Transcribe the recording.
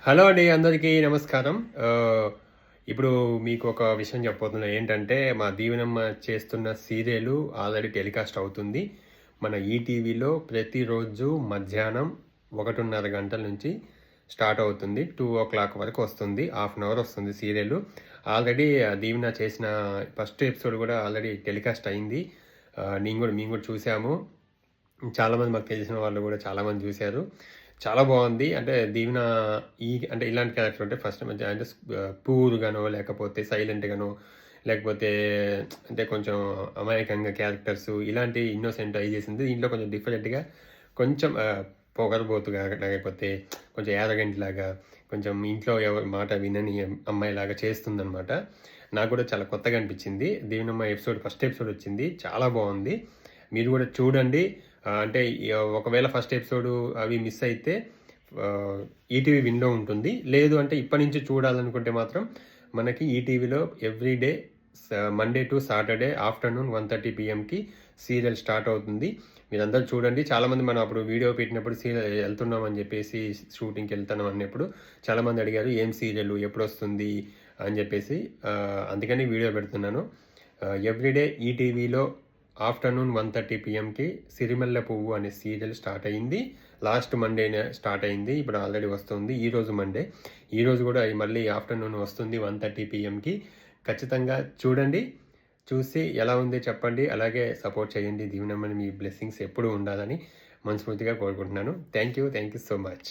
Hello అండి, అందరికీ నమస్కారం. ఇప్పుడు మీకు ఒక విషయం చెప్పబోతున్నా. ఏంటంటే, మా దీవెనమ్మ చేస్తున్న సీరియలు ఆల్రెడీ టెలికాస్ట్ అవుతుంది. మన ఈటీవీలో ప్రతిరోజు మధ్యాహ్నం 1:30 గంటల నుంచి స్టార్ట్ అవుతుంది. 2:00 వరకు వస్తుంది. హాఫ్ అన్ అవర్ వస్తుంది సీరియలు. ఆల్రెడీ దీవెన చేసిన ఫస్ట్ ఎపిసోడ్ కూడా ఆల్రెడీ టెలికాస్ట్ అయింది. మేము కూడా చూసాము. చాలామంది మాకు తెలిసిన వాళ్ళు కూడా చాలామంది చూశారు. చాలా బాగుంది. అంటే దీవెన అంటే ఇలాంటి క్యారెక్టర్ అంటే ఫస్ట్ మంచి అంటే పూర్గానో లేకపోతే సైలెంట్గానో లేకపోతే అంటే కొంచెం అమాయకంగా క్యారెక్టర్స్ ఇలాంటి ఇన్నోసెంట్ అయి చేసింది. దీంట్లో కొంచెం డిఫరెంట్గా కొంచెం పొగరబోతుగా లేకపోతే కొంచెం యారగెంట్ లాగా కొంచెం ఇంట్లో ఎవరి మాట వినని అమ్మాయిలాగా చేస్తుందనమాట. నాకు కూడా చాలా కొత్తగా అనిపించింది. దీవెనమ్మ ఫస్ట్ ఎపిసోడ్ వచ్చింది, చాలా బాగుంది. మీరు కూడా చూడండి. అంటే ఒకవేళ ఫస్ట్ ఎపిసోడ్ అవి మిస్ అయితే ఈటీవీ విన్లో ఉంటుంది. లేదు అంటే ఇప్పటి నుంచి చూడాలనుకుంటే మాత్రం మనకి ఈటీవీలో everyday Monday to Saturday afternoon 1:30 PM serial start అవుతుంది. మీరందరూ చూడండి. చాలామంది మనం అప్పుడు వీడియో పెట్టినప్పుడు సీరియల్ వెళ్తున్నామని చెప్పేసి షూటింగ్కి వెళ్తున్నాం అన్నప్పుడు చాలామంది అడిగారు ఏం సీరియల్ ఎప్పుడు వస్తుంది అని చెప్పేసి. అందుకని వీడియో పెడుతున్నాను. ఎవ్రీడే ఈటీవీలో ఆఫ్టర్నూన్ 1:30 PM సిరిమల్లె పువ్వు అనే సీరియల్ స్టార్ట్ అయింది. లాస్ట్ మండేనే స్టార్ట్ అయింది. ఇప్పుడు ఆల్రెడీ వస్తుంది. ఈరోజు మండే. ఈరోజు కూడా మళ్ళీ ఆఫ్టర్నూన్ వస్తుంది 1:30 PM. ఖచ్చితంగా చూడండి. చూసి ఎలా ఉంది చెప్పండి. అలాగే సపోర్ట్ చేయండి. దీవెనమ్మని మీ బ్లెస్సింగ్స్ ఎప్పుడూ ఉండాలని మనస్ఫూర్తిగా కోరుకుంటున్నాను. Thank you so much.